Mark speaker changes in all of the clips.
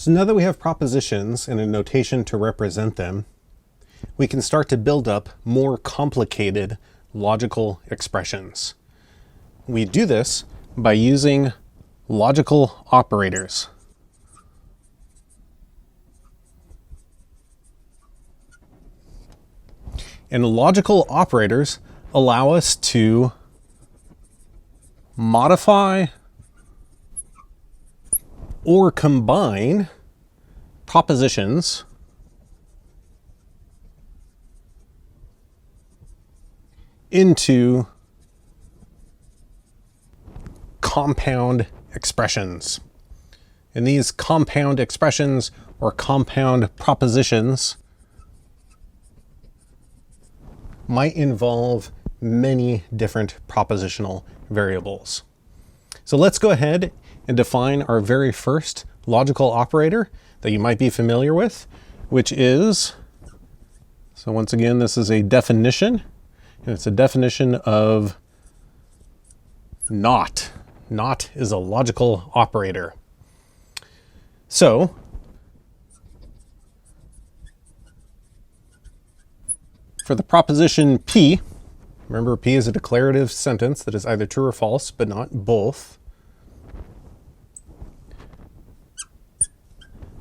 Speaker 1: So now that we have propositions and a notation to represent them, we can start to build up more complicated logical expressions. We do this by using logical operators. And logical operators allow us to modify or combine propositions into compound expressions. And these compound expressions or compound propositions might involve many different propositional variables. So let's go ahead and define our very first logical operator that you might be familiar with, which is, so once again, this is a definition, and it's a definition of not. Not is a logical operator. So, for the proposition P, remember P is a declarative sentence that is either true or false, but not both.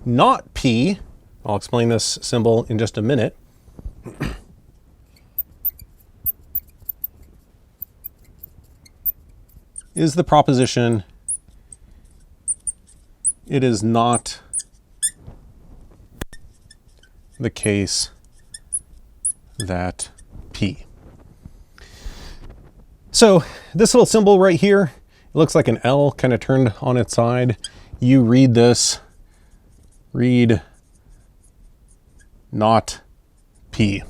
Speaker 1: Not P, I'll explain this symbol in just a minute. Is the proposition it is not the case that P. So this little symbol right here, it looks like an L kind of turned on its side. You read this, read not P.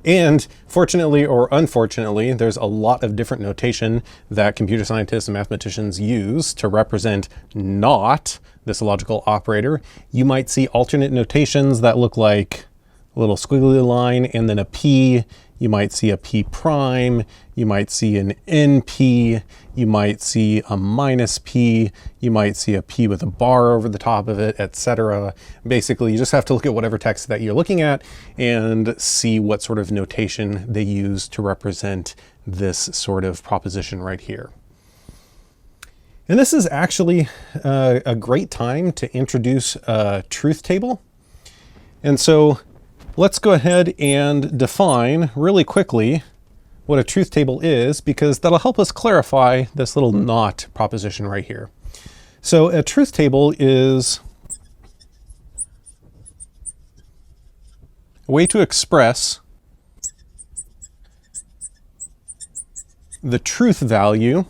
Speaker 1: And fortunately or unfortunately, there's a lot of different notation that computer scientists and mathematicians use to represent not this logical operator. You might see alternate notations that look like a little squiggly line and then a P. You might see a P prime, you might see an NP, you might see a minus P, you might see a P with a bar over the top of it, etc. Basically, you just have to look at whatever text that you're looking at and see what sort of notation they use to represent this sort of proposition right here. And this is actually a great time to introduce a truth table. And so let's go ahead and define really quickly what a truth table is, because that'll help us clarify this little not proposition right here. So a truth table is a way to express the truth value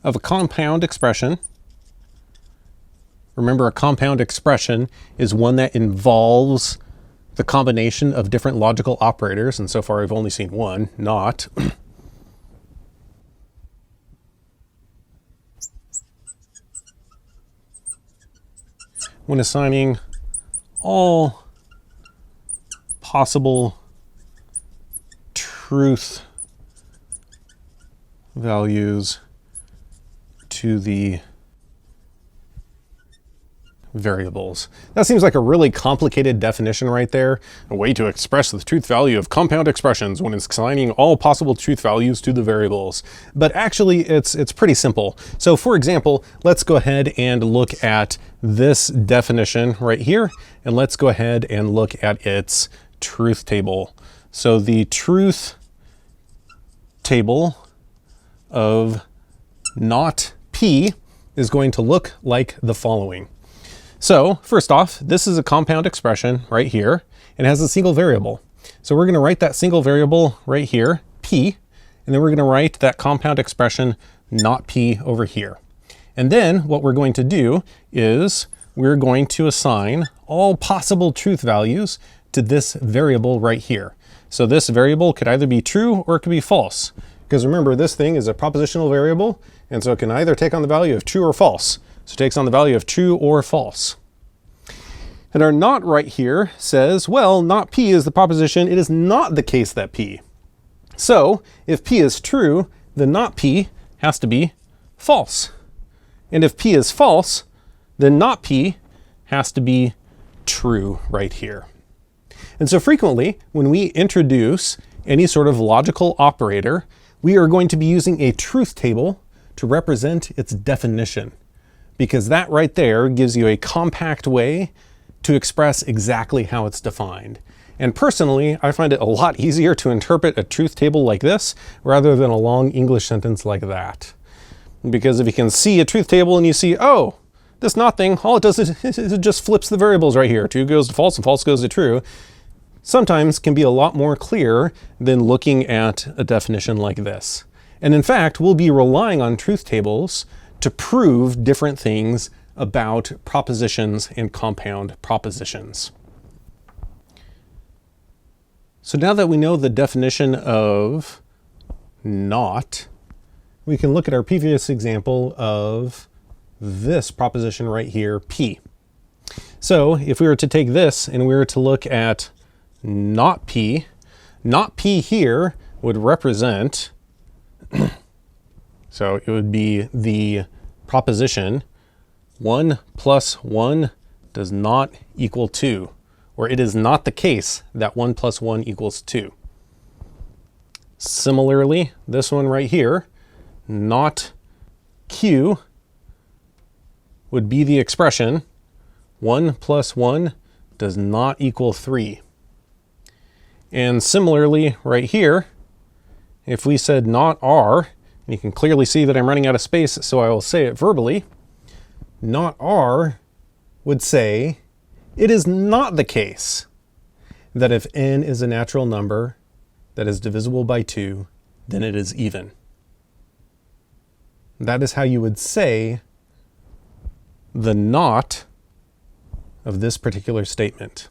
Speaker 1: of a compound expression. Remember, a compound expression is one that involves the combination of different logical operators, and so far I've only seen one, not. When assigning all possible truth values to the variables. That seems like a really complicated definition right there. A way to express the truth value of compound expressions when assigning all possible truth values to the variables. But actually it's pretty simple. So for example, let's go ahead and look at this definition right here, and let's go ahead and look at its truth table. So the truth table of not P is going to look like the following. So first off, this is a compound expression right here. It has a single variable. So we're going to write that single variable right here, P, and then we're going to write that compound expression not P over here. And then what we're going to do is we're going to assign all possible truth values to this variable right here. So this variable could either be true or it could be false. Because remember, this thing is a propositional variable, and so it can either take on the value of true or false. So it takes on the value of true or false. And our not right here says, well, not P is the proposition. It is not the case that P. So if P is true, then not P has to be false. And if P is false, then not P has to be true right here. And so frequently, when we introduce any sort of logical operator, we are going to be using a truth table to represent its definition, because that right there gives you a compact way to express exactly how it's defined. And personally, I find it a lot easier to interpret a truth table like this rather than a long English sentence like that. Because if you can see a truth table and you see, oh, this not thing, all it does is it just flips the variables right here. True goes to false and false goes to true. Sometimes can be a lot more clear than looking at a definition like this. And in fact, we'll be relying on truth tables to prove different things about propositions and compound propositions. So now that we know the definition of not, we can look at our previous example of this proposition right here, P. So if we were to take this and we were to look at not P here would represent, so it would be the proposition 1 plus 1 does not equal 2, or it is not the case that 1 plus 1 equals 2. Similarly, this one right here, not Q, would be the expression 1 plus 1 does not equal 3. And similarly, right here, if we said not R, and you can clearly see that I'm running out of space, so I will say it verbally, not R would say, it is not the case that if n is a natural number that is divisible by 2, then it is even. That is how you would say the not of this particular statement.